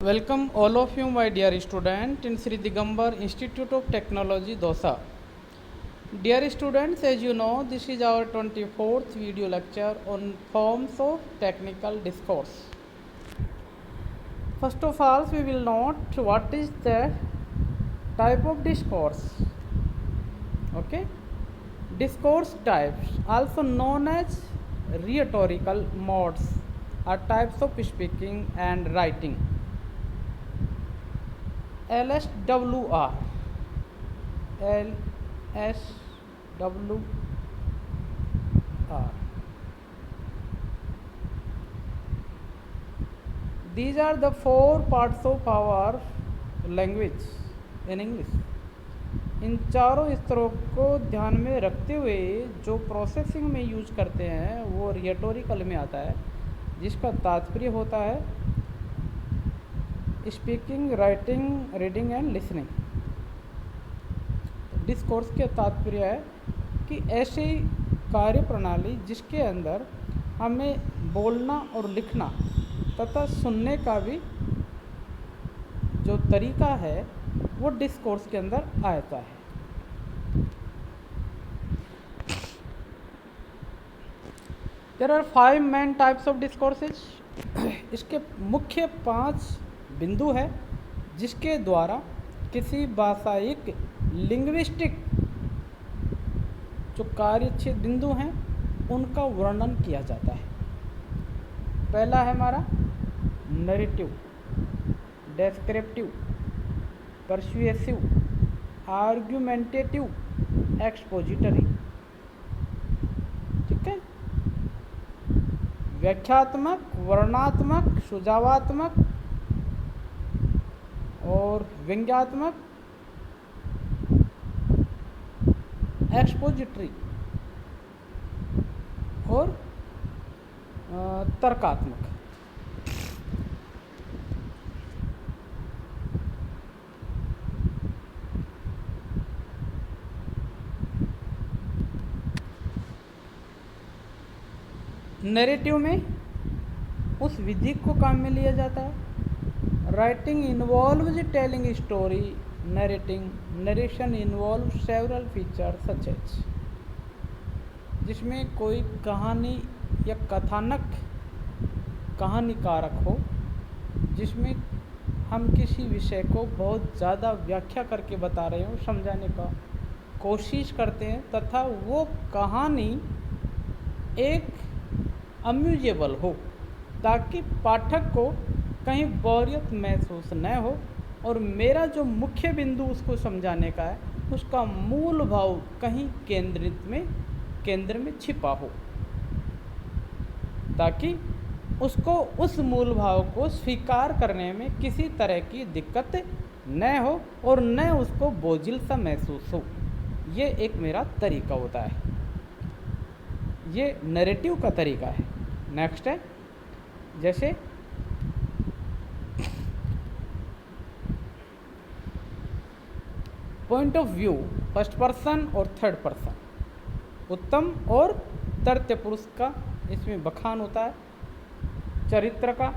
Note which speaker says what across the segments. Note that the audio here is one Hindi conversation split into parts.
Speaker 1: Welcome all of you, my dear student, in Sri Digambar Institute of Technology, Dosa. Dear students, as you know, this is our 24th video lecture on forms of technical discourse. First of all, we will note what is the type of discourse. Okay, discourse types, also known as rhetorical modes, are types of speaking and writing. LSWR, LSWR. These are the four parts of our language in English. इन चारों स्तरों को ध्यान में रखते हुए जो प्रोसेसिंग में यूज करते हैं वो रिहेटोरिकल में आता है, जिसका तात्पर्य होता है speaking, writing, reading and listening. Discourse के तात्पर्य है कि ऐसी कार्य प्रणाली जिसके अंदर हमें बोलना और लिखना तथा सुनने का भी जो तरीका है वो डिस्कोर्स के अंदर आता है। There are 5 main types of discourses. इसके मुख्य 5 बिंदु है जिसके द्वारा किसी भाषायिक लिंग्विस्टिक जो कार्यक्षेत्र बिंदु हैं उनका वर्णन किया जाता है। पहला है हमारा narrative, descriptive, persuasive, argumentative, expository. ठीक है, व्याख्यात्मक, वर्णनात्मक, सुझावात्मक और व्यंग्यात्मक, एक्सपोजिटरी और तर्कात्मक। नैरेटिव में उस विधि को काम में लिया जाता है। Writing involves telling story, narrating, narration involve several feature such as, जिसमें कोई कहानी या कथानक कहानीकारक हो, जिसमें हम किसी विषय को बहुत ज़्यादा व्याख्या करके बता रहे हो, समझाने का कोशिश करते हैं तथा वो कहानी एक अम्यूजेबल हो ताकि पाठक को कहीं बोरियत महसूस न हो और मेरा जो मुख्य बिंदु उसको समझाने का है उसका मूल भाव कहीं केंद्र में छिपा हो, ताकि उसको उस मूल भाव को स्वीकार करने में किसी तरह की दिक्कत न हो और न उसको बोझिल सा महसूस हो। ये एक मेरा तरीका होता है, ये नैरेटिव का तरीका है। नेक्स्ट है जैसे point of view, first person और थर्ड पर्सन, उत्तम और तृतीय पुरुष का इसमें बखान होता है। चरित्र का,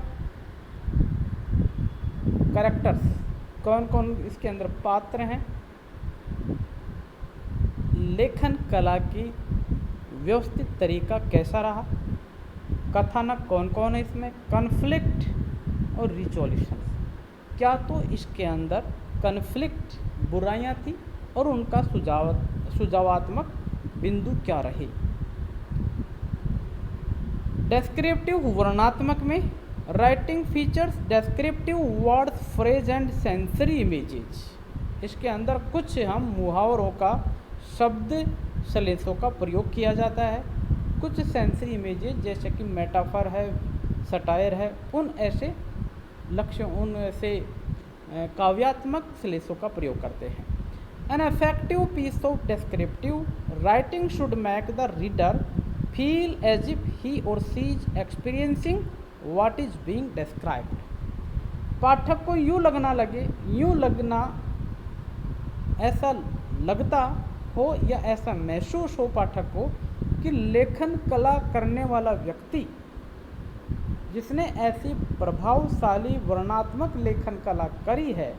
Speaker 1: कैरेक्टर्स, कौन कौन इसके अंदर पात्र हैं, लेखन कला की व्यवस्थित तरीका कैसा रहा, कथानक कौन कौन है इसमें, कन्फ्लिक्ट और रिजोल्यूशन, क्या तो इसके अंदर कन्फ्लिक्ट बुराइयां थी और उनका सुझावात्मक बिंदु क्या रहे। डेस्क्रिप्टिव, वर्णनात्मक में writing features descriptive words, phrase and sensory images. इसके अंदर कुछ हम मुहावरों का, शब्द सलेसों का प्रयोग किया जाता है, कुछ सेंसरी इमेजेस जैसे कि मेटाफर है, सटायर है, उन ऐसे काव्यात्मक सलेसों का प्रयोग करते हैं। An effective piece of descriptive writing should make the reader feel as if he or she is experiencing what is being described. पाठक को यूँ लगना ऐसा लगता हो या ऐसा महसूस हो पाठक को कि लेखन कला करने वाला व्यक्ति जिसने ऐसी प्रभावशाली वर्णनात्मक लेखन कला करी है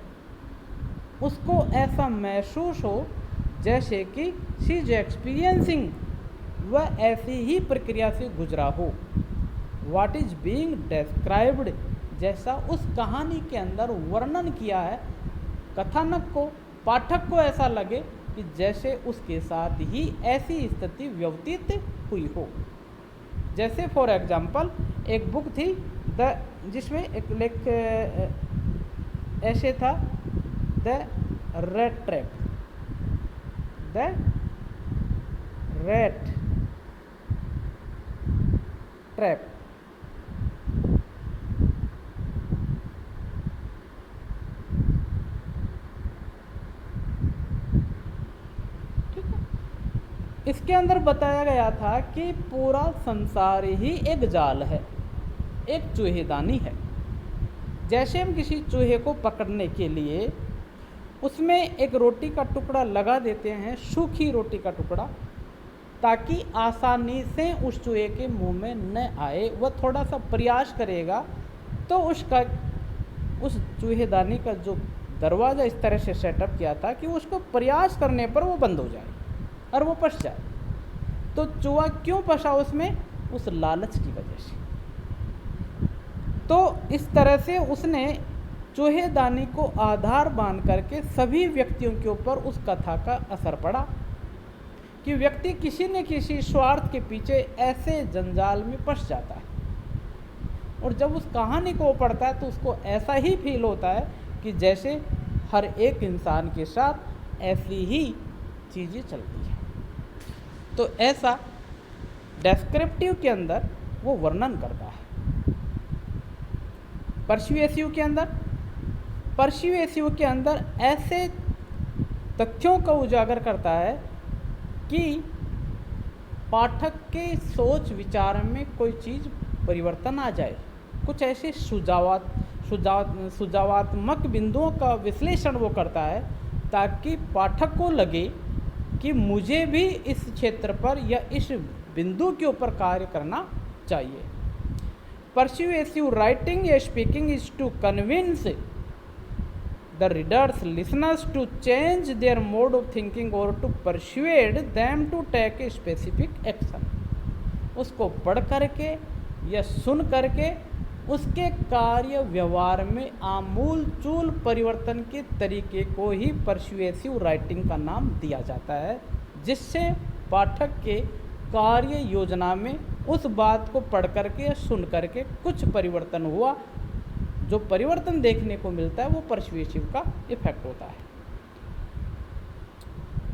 Speaker 1: उसको ऐसा महसूस हो जैसे कि शी इज एक्सपीरियंसिंग, वह ऐसी ही प्रक्रिया से गुजरा हो। व्हाट इज बीइंग डिस्क्राइब्ड, जैसा उस कहानी के अंदर वर्णन किया है, कथानक को पाठक को ऐसा लगे कि जैसे उसके साथ ही ऐसी स्थिति व्यतीत हुई हो। जैसे फॉर एग्जाम्पल एक बुक थी जिसमें एक लेख ऐसे था, the rat trap, the rat trap. ठीक है, इसके अंदर बताया गया था कि पूरा संसार ही एक जाल है, एक चूहेदानी है। जैसे हम किसी चूहे को पकड़ने के लिए उसमें एक रोटी का टुकड़ा लगा देते हैं, सूखी रोटी का टुकड़ा, ताकि आसानी से उस चूहे के मुंह में न आए। वह थोड़ा सा प्रयास करेगा तो उस चूहेदानी का जो दरवाज़ा इस तरह से सेटअप किया था कि उसको प्रयास करने पर वो बंद हो जाए और वो फंस जाए। तो चूहा क्यों फंसा उसमें? उस लालच की वजह से। तो इस तरह से उसने चूहेदानी को आधार बांध करके सभी व्यक्तियों के ऊपर उस कथा का असर पड़ा कि व्यक्ति किसी न किसी स्वार्थ के पीछे ऐसे जंजाल में फंस जाता है। और जब उस कहानी को पढ़ता है तो उसको ऐसा ही फील होता है कि जैसे हर एक इंसान के साथ ऐसी ही चीज़ें चलती हैं। तो ऐसा डेस्क्रिप्टिव के अंदर वो वर्णन करता है। पर्सुएसिव के अंदर ऐसे तथ्यों को उजागर करता है कि पाठक के सोच विचार में कोई चीज़ परिवर्तन आ जाए। कुछ ऐसे सुझावात्मक बिंदुओं का विश्लेषण वो करता है ताकि पाठक को लगे कि मुझे भी इस क्षेत्र पर या इस बिंदु के ऊपर कार्य करना चाहिए। Persuasive writing या speaking is to convince the readers, listeners to change their mode of thinking or to persuade them to take a specific action। उसको पढ़ करके या सुन करके उसके कार्य व्यवहार में आमूल चूल परिवर्तन के तरीके को ही परसुएसिव राइटिंग का नाम दिया जाता है, जिससे पाठक के कार्य योजना में उस बात को पढ़ करके या सुन करके कुछ परिवर्तन हुआ। जो परिवर्तन देखने को मिलता है वो परसुएसिव का इफेक्ट होता है।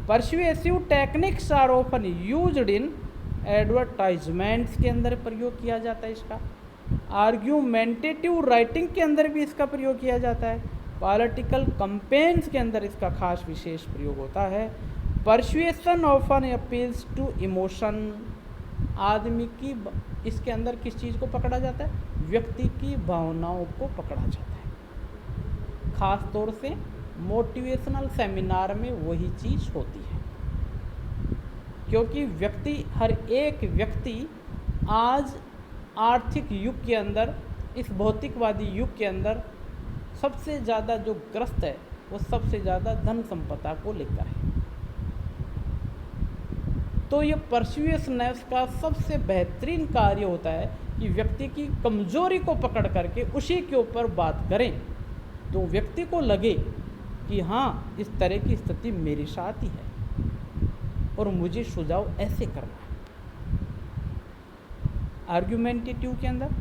Speaker 1: Persuasive techniques are often used in advertisements के अंदर प्रयोग किया जाता है इसका। आर्ग्यूमेंटेटिव राइटिंग के अंदर भी इसका प्रयोग किया जाता है। पॉलिटिकल कैंपेन्स के अंदर इसका खास विशेष प्रयोग होता है। Persuasion often appeals to emotion. आदमी की इसके अंदर किस चीज़ को पकड़ा जाता है? व्यक्ति की भावनाओं को पकड़ा जाता है। खास तौर से मोटिवेशनल सेमिनार में वही चीज़ होती है, क्योंकि हर एक व्यक्ति आज आर्थिक युग के अंदर, इस भौतिकवादी युग के अंदर सबसे ज़्यादा जो ग्रस्त है वो सबसे ज़्यादा धन संपदा को लेकर है। तो ये परसुएशनेस का सबसे बेहतरीन कार्य होता है कि व्यक्ति की कमजोरी को पकड़ करके उसी के ऊपर बात करें तो व्यक्ति को लगे कि हाँ, इस तरह की स्थिति मेरे साथ ही है और मुझे सुझाव ऐसे करना है। आर्ग्यूमेंटेटिव के अंदर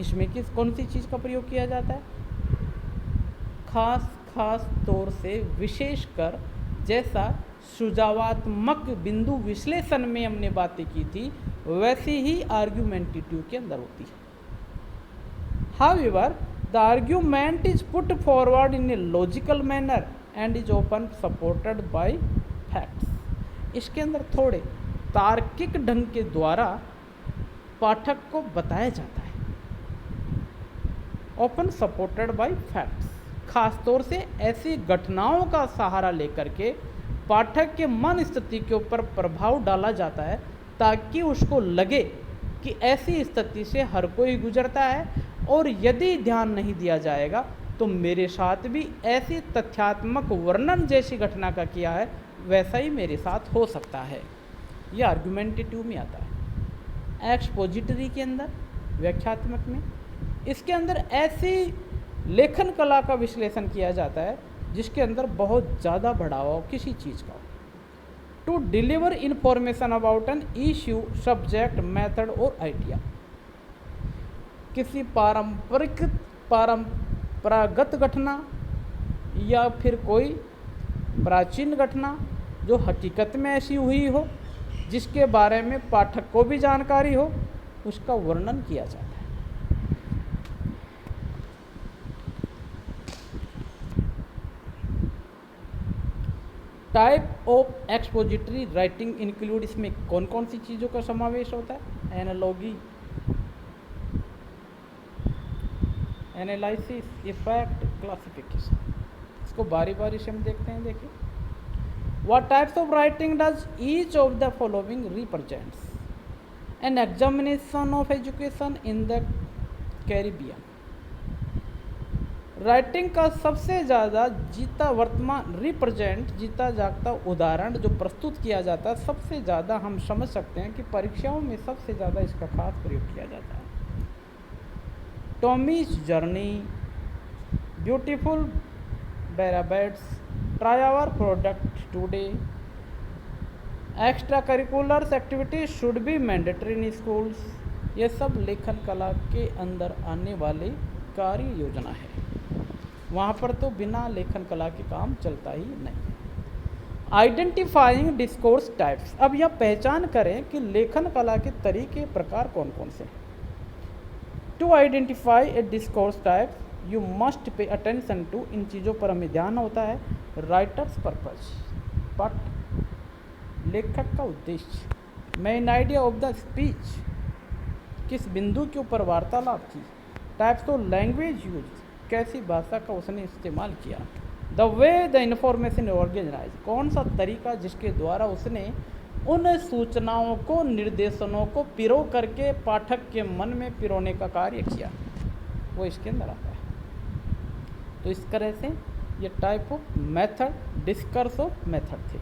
Speaker 1: इसमें कौन सी चीज़ का प्रयोग किया जाता है? खास तौर से विशेषकर जैसा सुझावात्मक बिंदु विश्लेषण में हमने बातें की थी वैसे ही आर्ग्यूमेंटेटिव के अंदर होती है। However the argument is put forward in a logical manner and is often supported by facts. इसके अंदर थोड़े तार्किक ढंग के द्वारा पाठक को बताया जाता है। ऑफन सपोर्टेड बाय फैक्ट्स, खास तौर से ऐसी घटनाओं का सहारा लेकर के पाठक के मन स्थिति के ऊपर प्रभाव डाला जाता है ताकि उसको लगे कि ऐसी स्थिति से हर कोई गुजरता है और यदि ध्यान नहीं दिया जाएगा तो मेरे साथ भी ऐसी तथ्यात्मक वर्णन जैसी घटना का किया है वैसा ही मेरे साथ हो सकता है। ये आर्गुमेंटेटिव में आता है। एक्सपोजिटरी के अंदर, व्याख्यात्मक में, इसके अंदर ऐसी लेखन कला का विश्लेषण किया जाता है जिसके अंदर बहुत ज़्यादा बढ़ावा हो किसी चीज़ का। To deliver information about an issue, subject, method और आइडिया। किसी परंपरागत घटना या फिर कोई प्राचीन घटना जो हकीकत में ऐसी हुई हो, जिसके बारे में पाठक को भी जानकारी हो, उसका वर्णन किया जाता है। Type of expository writing include, इसमें कौन कौन सी चीज़ों का समावेश होता है? Analogy, analysis, effect, classification. इसको बारी बारी से हम देखते हैं। देखिए, what types of writing does each of the following represents? An examination of education in the Caribbean. Writing का सबसे ज़्यादा जीता वर्तमान रिप्रेजेंट, जीता जागता उदाहरण जो प्रस्तुत किया जाता है, सबसे ज़्यादा हम समझ सकते हैं कि परीक्षाओं में सबसे ज़्यादा इसका खास प्रयोग किया जाता है। टॉमीज जर्नी, ब्यूटीफुल बैराबेट्स, try our product today, extra curriculars activities should be mandatory in schools. ये सब लेखन कला के अंदर आने वाली कार्य योजना है। वहाँ पर तो बिना लेखन कला के काम चलता ही नहीं। Identifying discourse types. अब यह पहचान करें कि लेखन कला के तरीके, प्रकार कौन कौन से हैं। To identify a discourse types you must pay attention to, इन चीज़ों पर हमें ध्यान होता है। राइटर्स पर्पज, पट लेखक का उद्देश्य। Main idea of the speech, किस बिंदु के ऊपर वार्तालाप की। टाइप्स ऑफ लैंग्वेज यूज, कैसी भाषा का उसने इस्तेमाल किया। The way the information organize, कौन सा तरीका जिसके द्वारा उसने उन सूचनाओं को, निर्देशनों को पिरो करके पाठक के मन में पिरोने का कार्य किया, वो इसके अंदर आता है। तो इस तरह से ये type of method, डिस्कर्स of method थे।